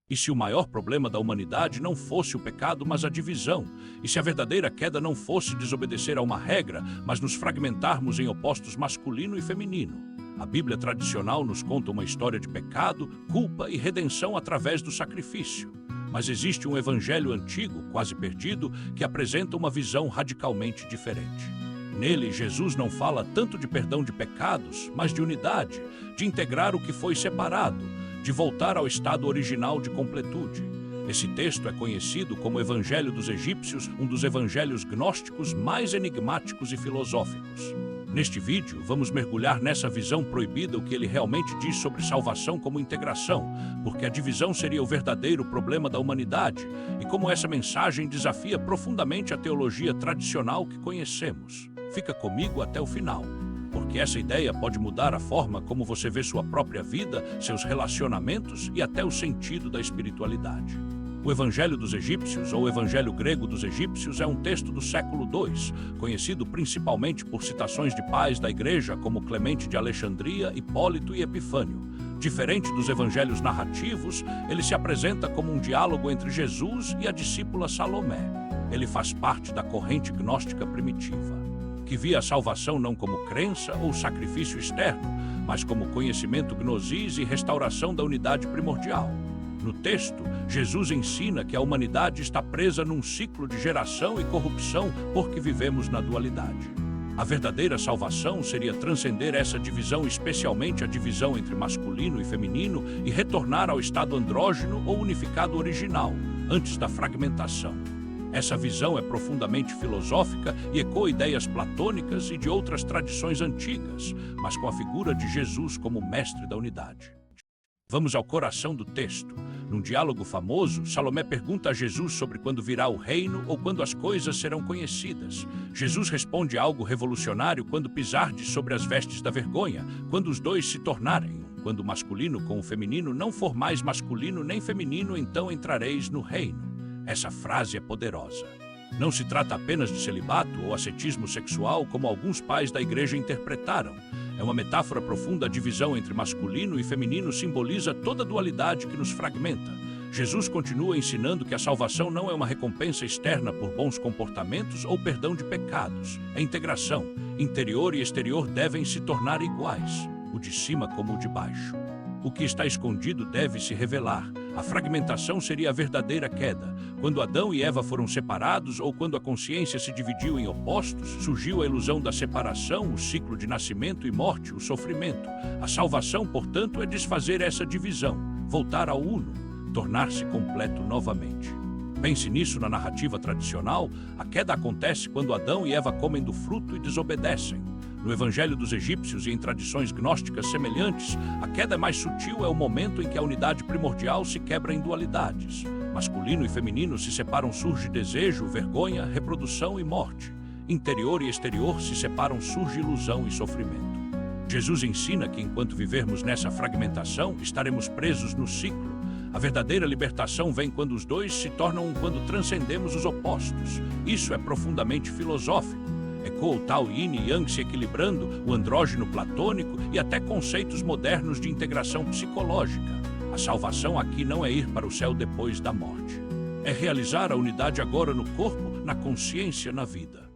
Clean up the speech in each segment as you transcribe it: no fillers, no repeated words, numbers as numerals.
E se o maior problema da humanidade não fosse o pecado, mas a divisão? E se a verdadeira queda não fosse desobedecer a uma regra, mas nos fragmentarmos em opostos masculino e feminino? A Bíblia tradicional nos conta uma história de pecado, culpa e redenção através do sacrifício. Mas existe um evangelho antigo, quase perdido, que apresenta uma visão radicalmente diferente. Nele, Jesus não fala tanto de perdão de pecados, mas de unidade, de integrar o que foi separado, de voltar ao estado original de completude. Esse texto é conhecido como Evangelho dos Egípcios, um dos evangelhos gnósticos mais enigmáticos e filosóficos. Neste vídeo, vamos mergulhar nessa visão proibida, o que ele realmente diz sobre salvação como integração, porque a divisão seria o verdadeiro problema da humanidade, e como essa mensagem desafia profundamente a teologia tradicional que conhecemos. Fica comigo até o final, porque essa ideia pode mudar a forma como você vê sua própria vida, seus relacionamentos e até o sentido da espiritualidade. O Evangelho dos Egípcios, ou Evangelho grego dos egípcios, é um texto do século II, conhecido principalmente por citações de pais da Igreja como Clemente de Alexandria, Hipólito e Epifânio. Diferente dos evangelhos narrativos, ele se apresenta como um diálogo entre Jesus e a discípula Salomé. Ele faz parte da corrente gnóstica primitiva, que via a salvação não como crença ou sacrifício externo, mas como conhecimento gnosis e restauração da unidade primordial. No texto, Jesus ensina que a humanidade está presa num ciclo de geração e corrupção porque vivemos na dualidade. A verdadeira salvação seria transcender essa divisão, especialmente a divisão entre masculino e feminino, e retornar ao estado andrógeno ou unificado original, antes da fragmentação. Essa visão é profundamente filosófica e ecoa ideias platônicas e de outras tradições antigas, mas com a figura de Jesus como mestre da unidade. Vamos ao coração do texto. Num diálogo famoso, Salomé pergunta a Jesus sobre quando virá o reino ou quando as coisas serão conhecidas. Jesus responde algo revolucionário: quando pisardes sobre as vestes da vergonha, quando os dois se tornarem um, quando o masculino com o feminino não for mais masculino nem feminino, então entrareis no reino. Essa frase é poderosa. Não se trata apenas de celibato ou ascetismo sexual, como alguns pais da igreja interpretaram. É uma metáfora profunda. A divisão entre masculino e feminino simboliza toda a dualidade que nos fragmenta. Jesus continua ensinando que a salvação não é uma recompensa externa por bons comportamentos ou perdão de pecados. É integração. Interior e exterior devem se tornar iguais, o de cima como o de baixo. O que está escondido deve se revelar. A fragmentação seria a verdadeira queda. Quando Adão e Eva foram separados, ou quando a consciência se dividiu em opostos, surgiu a ilusão da separação, o ciclo de nascimento e morte, o sofrimento. A salvação, portanto, é desfazer essa divisão, voltar ao uno, tornar-se completo novamente. Pense nisso na narrativa tradicional. A queda acontece quando Adão e Eva comem do fruto e desobedecem. No Evangelho dos Egípcios e em tradições gnósticas semelhantes, a queda mais sutil é o momento em que a unidade primordial se quebra em dualidades. Masculino e feminino se separam, surge desejo, vergonha, reprodução e morte. Interior e exterior se separam, surge ilusão e sofrimento. Jesus ensina que enquanto vivermos nessa fragmentação, estaremos presos no ciclo. A verdadeira libertação vem quando os dois se tornam um, quando transcendemos os opostos. Isso é profundamente filosófico. Ecoa o tal yin e yang se equilibrando, o andrógeno platônico e até conceitos modernos de integração psicológica. A salvação aqui não é ir para o céu depois da morte. É realizar a unidade agora no corpo, na consciência, na vida.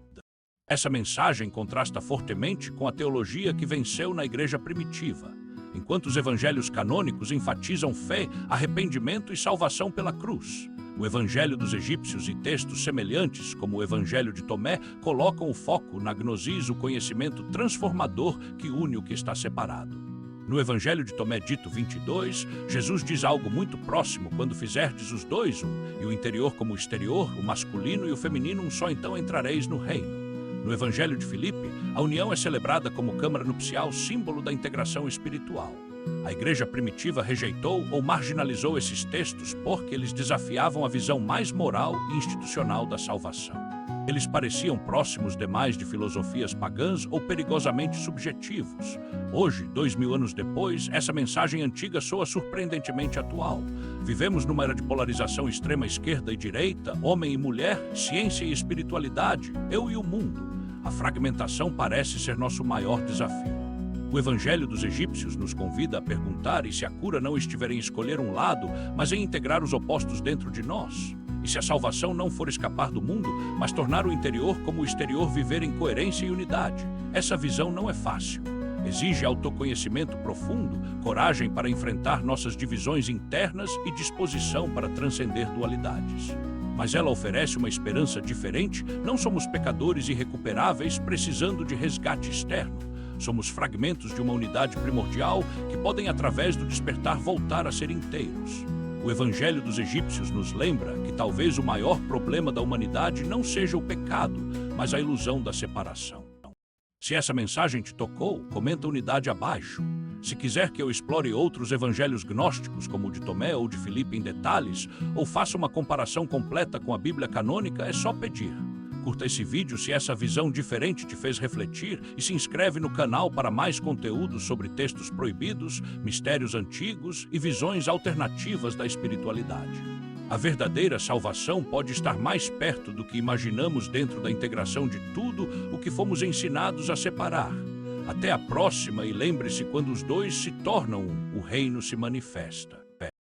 Essa mensagem contrasta fortemente com a teologia que venceu na igreja primitiva. Enquanto os evangelhos canônicos enfatizam fé, arrependimento e salvação pela cruz, o Evangelho dos Egípcios e textos semelhantes, como o Evangelho de Tomé, colocam o foco na gnosis, o conhecimento transformador que une o que está separado. No Evangelho de Tomé, dito 22, Jesus diz algo muito próximo: quando fizerdes os dois um, e o interior como o exterior, o masculino e o feminino um só, então entrareis no reino. No Evangelho de Filipe, a união é celebrada como câmara nupcial, símbolo da integração espiritual. A igreja primitiva rejeitou ou marginalizou esses textos porque eles desafiavam a visão mais moral e institucional da salvação. Eles pareciam próximos demais de filosofias pagãs ou perigosamente subjetivos. Hoje, 2000 anos depois, essa mensagem antiga soa surpreendentemente atual. Vivemos numa era de polarização extrema, esquerda e direita, homem e mulher, ciência e espiritualidade, eu e o mundo. A fragmentação parece ser nosso maior desafio. O Evangelho dos Egípcios nos convida a perguntar e se a cura não estiver em escolher um lado, mas em integrar os opostos dentro de nós. E se a salvação não for escapar do mundo, mas tornar o interior como o exterior viver em coerência e unidade. Essa visão não é fácil. Exige autoconhecimento profundo, coragem para enfrentar nossas divisões internas e disposição para transcender dualidades. Mas ela oferece uma esperança diferente. Não somos pecadores irrecuperáveis precisando de resgate externo. Somos fragmentos de uma unidade primordial que podem, através do despertar, voltar a ser inteiros. O Evangelho dos Egípcios nos lembra que talvez o maior problema da humanidade não seja o pecado, mas a ilusão da separação. Se essa mensagem te tocou, comenta a unidade abaixo. Se quiser que eu explore outros evangelhos gnósticos, como o de Tomé ou de Filipe em detalhes, ou faça uma comparação completa com a Bíblia canônica, é só pedir. Curta esse vídeo se essa visão diferente te fez refletir e se inscreve no canal para mais conteúdos sobre textos proibidos, mistérios antigos e visões alternativas da espiritualidade. A verdadeira salvação pode estar mais perto do que imaginamos dentro da integração de tudo o que fomos ensinados a separar. Até a próxima e lembre-se, quando os dois se tornam um, o reino se manifesta.